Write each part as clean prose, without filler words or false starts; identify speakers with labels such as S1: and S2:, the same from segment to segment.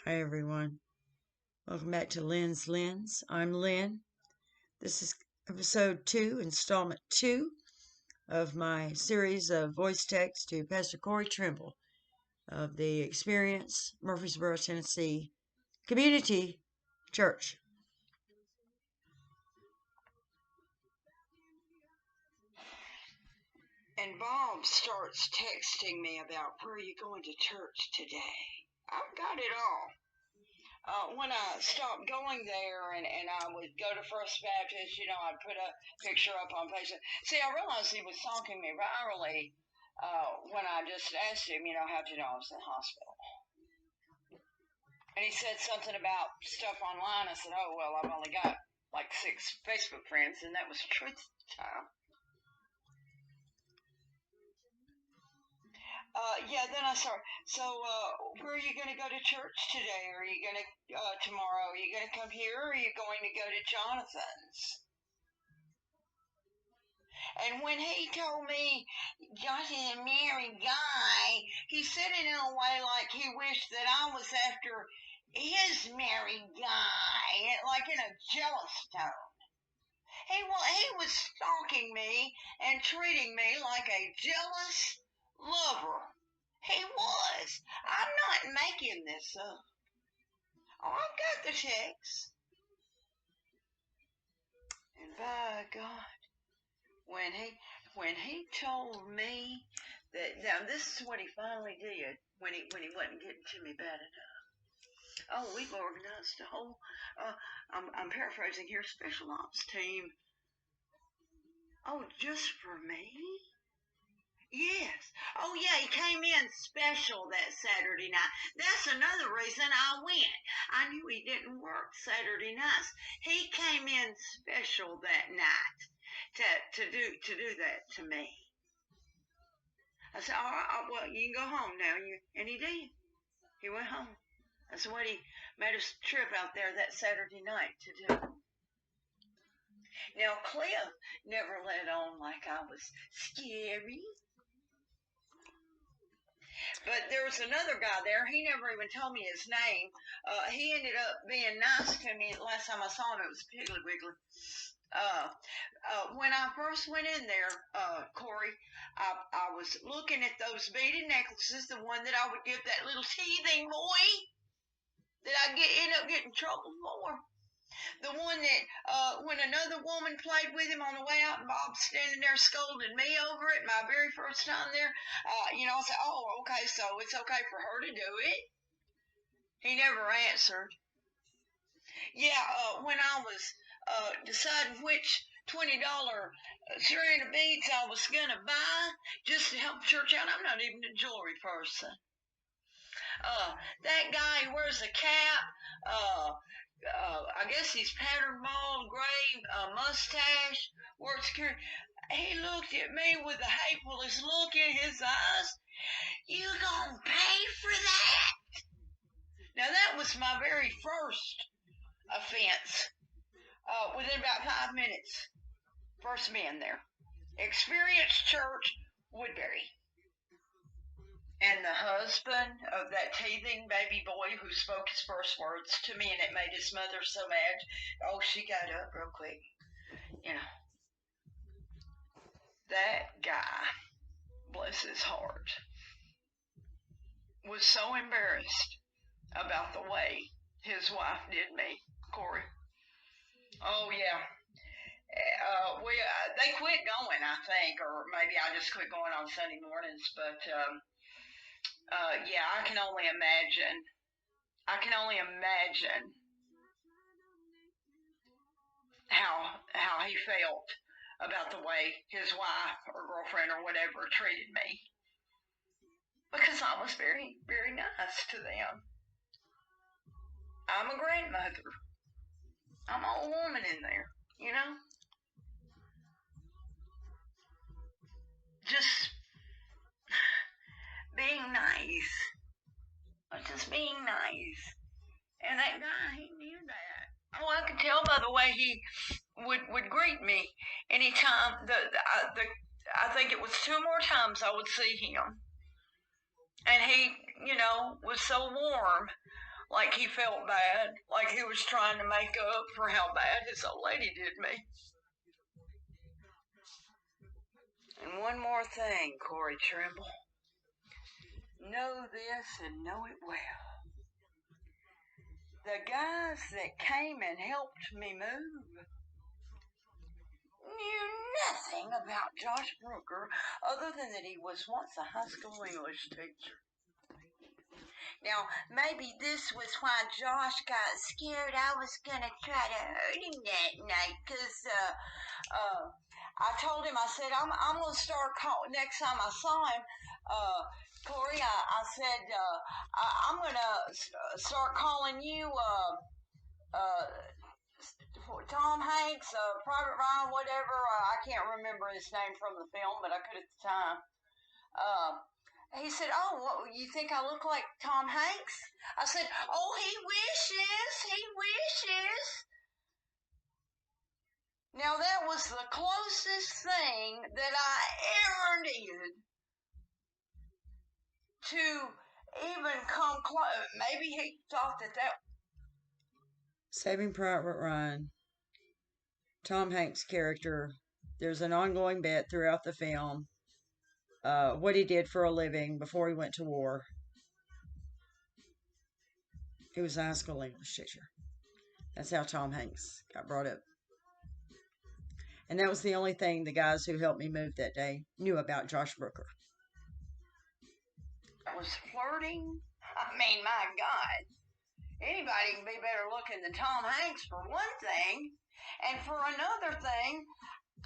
S1: Hi, everyone. Welcome back to Lynn's Lens. I'm Lynn. This is episode 2, installment 2 of my series of voice text to Pastor Corey Trimble of the Experience, Murfreesboro, Tennessee Community Church. And Bob starts texting me about where are you going to church today? I've got it all. When I stopped going there and I would go to First Baptist, I'd put a picture up on Facebook. See, I realized he was stalking me virally when I just asked him, how'd you know I was in the hospital? And he said something about stuff online. I said, oh, well, I've only got like 6 Facebook friends, and that was truth time. Then I started. So, where are you going to go to church today? Are you going to, tomorrow? Are you going to come here, or are you going to go to Jonathan's? And when he told me Josh is a married guy, he said it in a way like he wished that I was after his married guy, like in a jealous tone. He was stalking me and treating me like a jealous lover. He was. I'm not making this up. Oh, I've got the text. And by God, when he told me that, now this is what he finally did when he wasn't getting to me bad enough. Oh, we've organized a whole, I'm paraphrasing here, special ops team. Oh, just for me? Yes. Oh, yeah, he came in special that Saturday night. That's another reason I went. I knew he didn't work Saturday nights. He came in special that night to do that to me. I said, all right, well, you can go home now. And he did. He went home. That's what he made a trip out there that Saturday night to do. Now, Cliff never let on like I was scary. But there was another guy there. He never even told me his name. He ended up being nice to me. Last time I saw him, it was Piggly Wiggly. When I first went in there, Corey, I was looking at those beaded necklaces, the one that I would give that little teething boy that I end up getting in trouble for. The one that when another woman played with him on the way out and Bob's standing there scolding me over it my very first time there, I said, oh, okay, so it's okay for her to do it. He never answered. Yeah, when I was deciding which $20 strand of beads I was going to buy just to help church out, I'm not even a jewelry person. That guy who wears a cap, I guess he's patterned bald, gray mustache, works security. He looked at me with a hatefulest look in his eyes. You gonna pay for that? Now that was my very first offense. Within about 5 minutes, first man there. Experience Church, Woodbury. And the husband of that teething baby boy who spoke his first words to me, and it made his mother so mad. Oh, she got up real quick. That guy, bless his heart, was so embarrassed about the way his wife did me, Corey. Oh, yeah. They quit going, I think, or maybe I just quit going on Sunday mornings, but yeah, I can only imagine how he felt about the way his wife or girlfriend or whatever treated me. Because I was very, very nice to them. I'm a grandmother. I'm an old woman in there, Just being nice. Just being nice. And that guy, he knew that. Oh, I could tell by the way he would greet me anytime. I think it was 2 more times I would see him. And he, was so warm like he felt bad, like he was trying to make up for how bad his old lady did me. And one more thing, Corey Trimble. Know this and know it well. The guys that came and helped me move knew nothing about Josh Brooker other than that he was once a high school English teacher. Now, maybe this was why Josh got scared I was going to try to hurt him that night, because I told him, I said, I'm going to start calling, next time I saw him, Corey, I said, I'm going to start calling you Tom Hanks, Private Ryan, whatever. I can't remember his name from the film, but I could at the time. He said, oh, what, you think I look like Tom Hanks? I said, oh, he wishes, he wishes. Now, that was the closest thing that I ever did to even come close. Maybe he thought that. Saving Private Ryan, Tom Hanks' character, there's an ongoing bit throughout the film, what he did for a living before he went to war. He was a high school English teacher. That's how Tom Hanks got brought up. And that was the only thing the guys who helped me move that day knew about Josh Brooker. I was flirting. I mean, my God. Anybody can be better looking than Tom Hanks for one thing. And for another thing,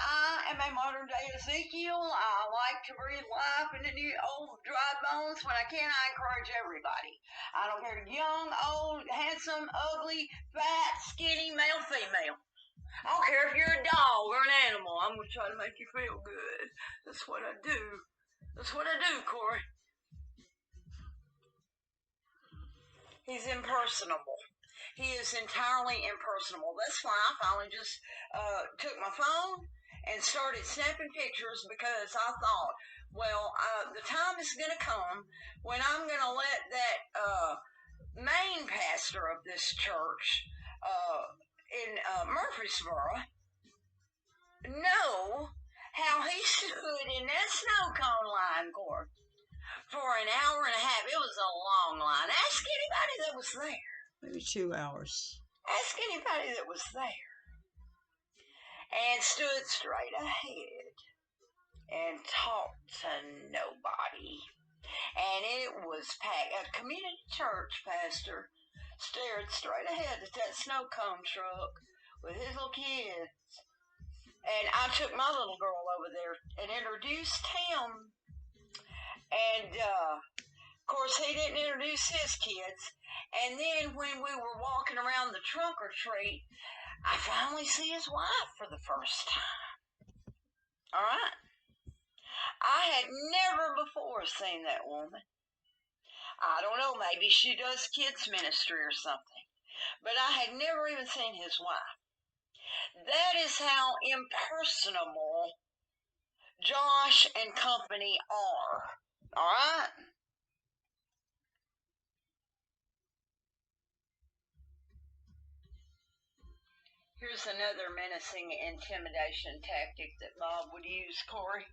S1: I am a modern day Ezekiel. I like to breathe life into new old dry bones. When I can, I encourage everybody. I don't care, young, old, handsome, ugly, fat, skinny, male, female. I don't care if you're a dog or an animal. I'm going to try to make you feel good. That's what I do. That's what I do, Corey. He's impersonable. He is entirely impersonable. That's why I finally just took my phone and started snapping pictures, because I thought, well, the time is going to come when I'm going to let that main pastor of this church in Murfreesboro know how he stood in that snow cone line court for an hour and a half. It was a long line. Ask anybody that was there. Maybe 2 hours. Ask anybody that was there. And stood straight ahead and talked to nobody. And it was packed. A community church pastor stared straight ahead at that snow cone truck with his little kids. And I took my little girl over there and introduced him. And, of course, he didn't introduce his kids. And then when we were walking around the trunk or treat, I finally see his wife for the first time. All right? I had never before seen that woman. I don't know, maybe she does kids ministry or something. But I had never even seen his wife. That is how impersonable Josh and company are. All right? Here's another menacing intimidation tactic that Bob would use, Corey.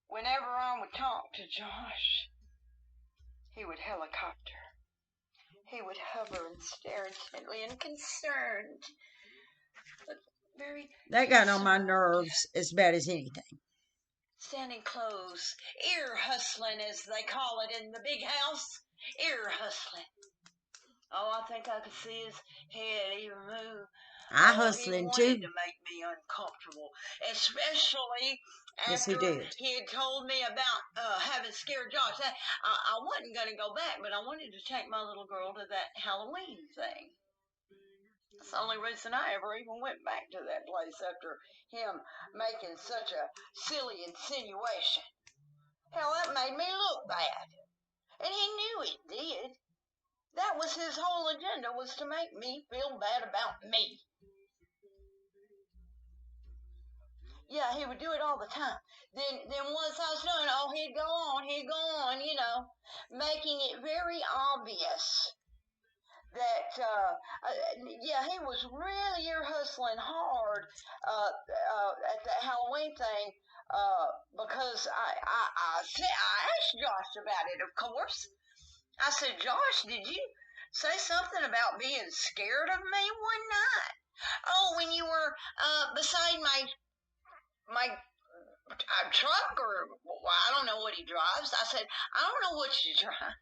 S1: Whenever I would talk to Josh, he would helicopter. He would hover and stare intently and concerned. That got on my nerves as bad as anything. Standing close, ear hustling as they call it in the big house. Ear hustling. Oh, I think I could see his head even move. I hustling too. He wanted to make me uncomfortable, especially after he had told me about having scared Josh. I wasn't going to go back, but I wanted to take my little girl to that Halloween thing. That's the only reason I ever even went back to that place after him making such a silly insinuation. Hell, that made me look bad. And he knew it did. That was his whole agenda, was to make me feel bad about me. Yeah, he would do it all the time. Then once I was done, he'd go on, you know, making it very obvious that yeah, he was really ear hustling hard at that Halloween thing because I asked Josh about it, of course. I said, Josh, did you say something about being scared of me one night? Oh, when you were beside my truck, or well, I don't know what he drives. I said, I don't know what you drive.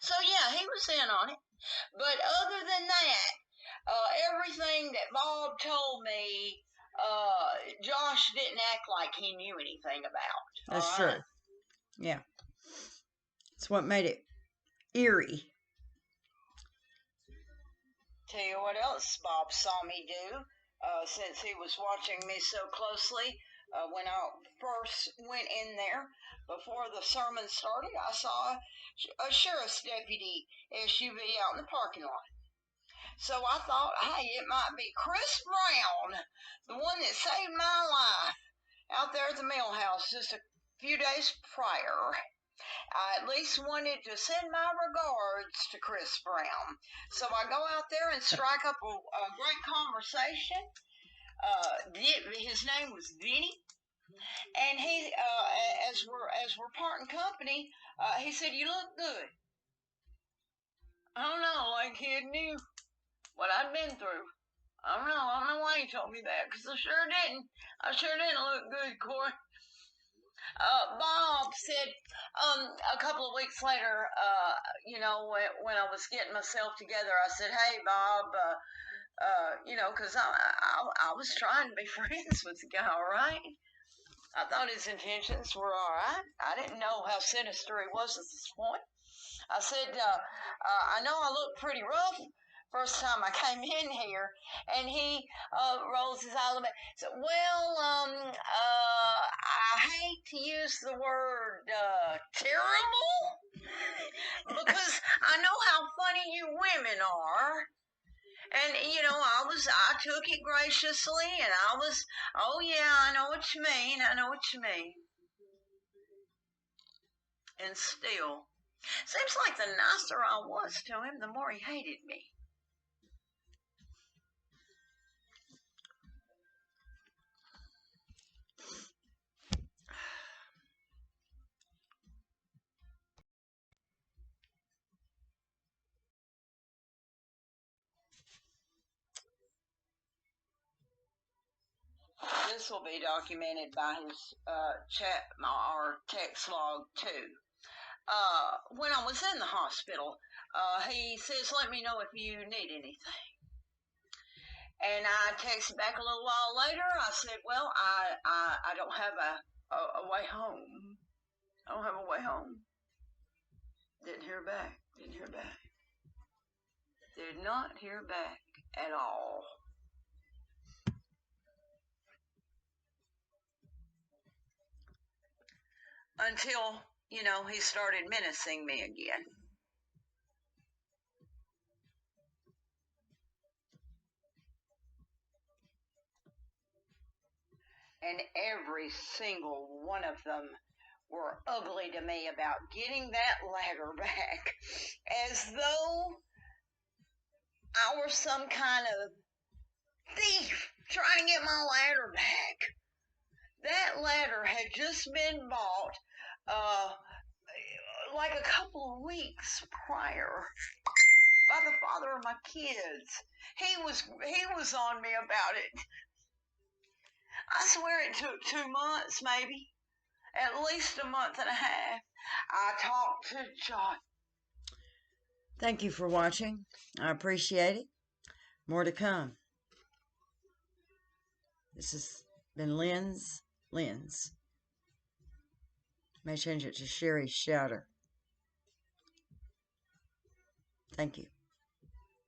S1: So yeah, he was in on it. But other than that, everything that Bob told me, Josh didn't act like he knew anything about.
S2: That's
S1: All
S2: true.
S1: right.
S2: Yeah. It's what made it eerie.
S1: Tell you what else Bob saw me do, since he was watching me so closely. When I first went in there before the sermon started, I saw a sheriff's deputy SUV out in the parking lot. So I thought, hey, it might be Chris Brown, the one that saved my life out there at the mail house just a few days prior. I at least wanted to send my regards to Chris Brown. So I go out there and strike up a great conversation. His name was Vinny, and he, as we're parting company, he said, "You look good." I don't know, like he knew what I'd been through. I don't know why he told me that, because I sure didn't. I sure didn't look good, Corey. Bob said a couple of weeks later, when I was getting myself together, I said, "Hey, Bob, because I was trying to be friends with the guy, all right? I thought his intentions were all right. I didn't know how sinister he was at this point. I said, I know I look pretty rough first time I came in here." And he rolls his eyes a bit. So, well, I hate to use the word terrible because I know how funny you women are. And I took it graciously, and oh yeah, I know what you mean. I know what you mean. And still, seems like the nicer I was to him, the more he hated me. This will be documented by his chat or text log too. When I was in the hospital, he says, "Let me know if you need anything." And I texted back a little while later. I said, "Well, I don't have a way home. I don't have a way home." Didn't hear back. Didn't hear back. Did not hear back at all. Until, he started menacing me again. And every single one of them were ugly to me about getting that ladder back, as though I were some kind of thief trying to get my ladder back. That ladder had just been bought like a couple of weeks prior by the father of my kids. He was on me about it. I swear it took 2 months, maybe. At least a month and a half. I talked to John.
S2: Thank you for watching. I appreciate it. More to come. This has been Lynn's Lens. May change it to Sherry Shouter. Thank you.